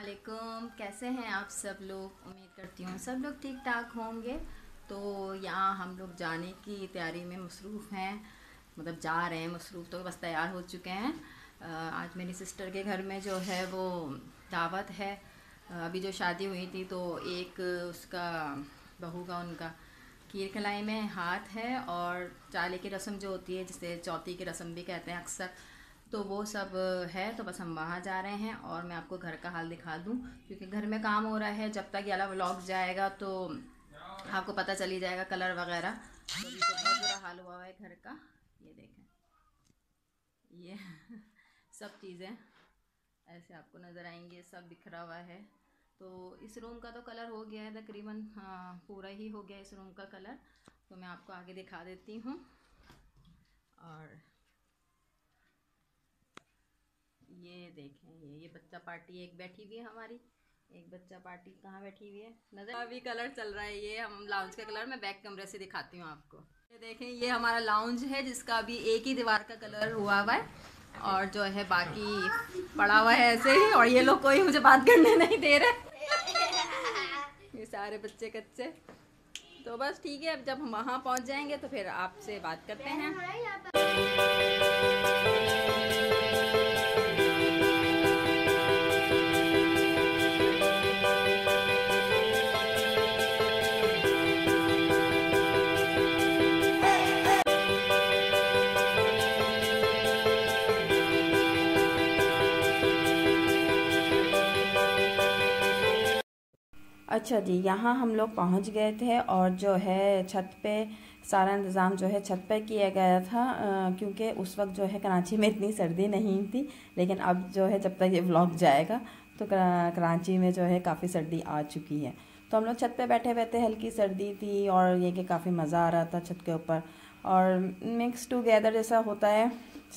वालेकुम। कैसे हैं आप सब लोग? उम्मीद करती हूँ सब लोग ठीक ठाक होंगे। तो यहाँ हम लोग जाने की तैयारी में मसरूफ़ हैं, मतलब जा रहे हैं, मसरूफ़ तो बस तैयार हो चुके हैं। आज मेरी सिस्टर के घर में जो है वो दावत है। अभी जो शादी हुई थी तो एक उसका बहू का उनका खीर खिलाई में हाथ है, और चाले की रस्म जो होती है जिसे चौथी की रस्म भी कहते हैं अक्सर, तो वो सब है। तो बस हम वहाँ जा रहे हैं और मैं आपको घर का हाल दिखा दूँ, क्योंकि घर में काम हो रहा है। जब तक ये वाला व्लॉग जाएगा तो आपको पता चली जाएगा कलर वगैरह। तो अभी तो बहुत बुरा हाल हुआ है घर का। ये देखें, ये सब चीज़ें ऐसे आपको नज़र आएंगी, सब बिखरा हुआ है। तो इस रूम का तो कलर हो गया है तकरीबन, हाँ पूरा ही हो गया इस रूम का कलर। तो मैं आपको आगे दिखा देती हूँ। और ये देखें, ये बच्चा पार्टी एक बैठी हुई है हमारी। एक बच्चा पार्टी कहाँ बैठी हुई है नजर, अभी कलर चल रहा है। ये हम लाउंज का कलर मैं बैक कमरे से दिखाती हूँ आपको। ये देखें, ये हमारा लाउंज है जिसका अभी एक ही दीवार का कलर हुआ हुआ है, और जो है बाकी पड़ा हुआ है ऐसे ही। और ये लोग कोई मुझे बात करने नहीं दे रहे ये सारे बच्चे कच्चे। तो बस ठीक है, अब जब हम वहाँ पहुँच जाएंगे तो फिर आपसे बात करते हैं। अच्छा जी, यहाँ हम लोग पहुँच गए थे, और जो है छत पे सारा इंतज़ाम जो है छत पे किया गया था, क्योंकि उस वक्त जो है कराची में इतनी सर्दी नहीं थी। लेकिन अब जो है जब तक ये व्लॉग जाएगा तो कराची में जो है काफ़ी सर्दी आ चुकी है। तो हम लोग छत पे बैठे हुए थे, हल्की सर्दी थी, और ये कि काफ़ी मज़ा आ रहा था छत के ऊपर। और मिक्स टुगेदर जैसा होता है,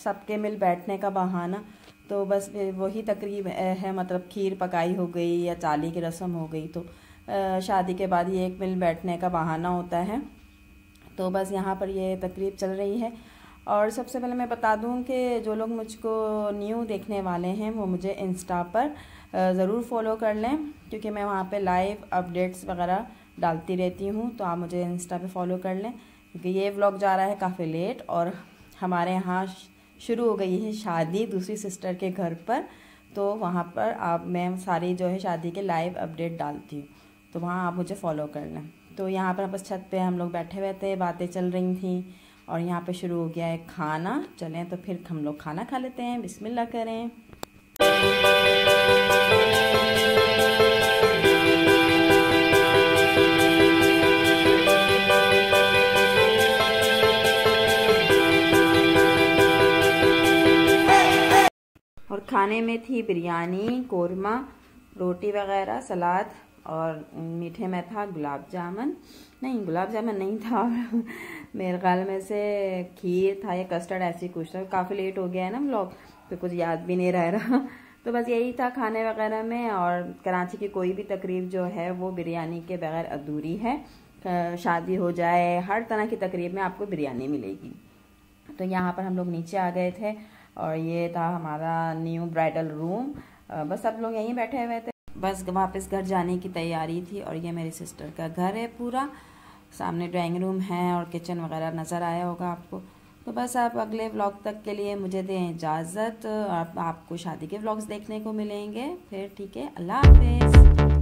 सबके मिल बैठने का बहाना। तो बस वही तकरीब है, मतलब खीर पकाई हो गई या चाली की रस्म हो गई, तो शादी के बाद ये एक मिल बैठने का बहाना होता है। तो बस यहाँ पर ये तकरीब चल रही है। और सबसे पहले मैं बता दूँ कि जो लोग मुझको न्यू देखने वाले हैं वो मुझे इंस्टा पर ज़रूर फॉलो कर लें, क्योंकि मैं वहाँ पे लाइव अपडेट्स वगैरह डालती रहती हूँ। तो आप मुझे इंस्टा पे फॉलो कर लें, क्योंकि ये व्लॉग जा रहा है काफ़ी लेट, और हमारे यहाँ शुरू हो गई है शादी दूसरी सिस्टर के घर पर। तो वहाँ पर मैं सारी जो है शादी के लाइव अपडेट डालती हूँ, तो वहाँ आप मुझे फॉलो कर लें। तो यहाँ पर बस छत पे हम लोग बैठे हुए थे, बातें चल रही थी, और यहाँ पे शुरू हो गया है खाना। चलें तो फिर हम लोग खाना खा लेते हैं, बिस्मिल्लाह करें। और खाने में थी बिरयानी, कोरमा, रोटी वगैरह, सलाद, और मीठे में था गुलाब जामुन। नहीं, गुलाब जामुन नहीं था मेरे ख्याल में से खीर था या कस्टर्ड, ऐसी कुछ था। काफ़ी लेट हो गया है ना व्लॉग, तो कुछ याद भी नहीं रह रहा तो बस यही था खाने वगैरह में। और कराची की कोई भी तकरीब जो है वो बिरयानी के बगैर अधूरी है। शादी हो जाए, हर तरह की तकरीब में आपको बिरयानी मिलेगी। तो यहाँ पर हम लोग नीचे आ गए थे, और ये था हमारा न्यू ब्राइडल रूम। बस सब लोग यहीं बैठे हुए थे, बस वापस घर जाने की तैयारी थी। और ये मेरी सिस्टर का घर है पूरा, सामने ड्राइंग रूम है और किचन वगैरह नज़र आया होगा आपको। तो बस आप अगले व्लॉग तक के लिए मुझे दें इजाज़त। आपको शादी के व्लॉग्स देखने को मिलेंगे फिर। ठीक है, अल्लाह हाफिज़।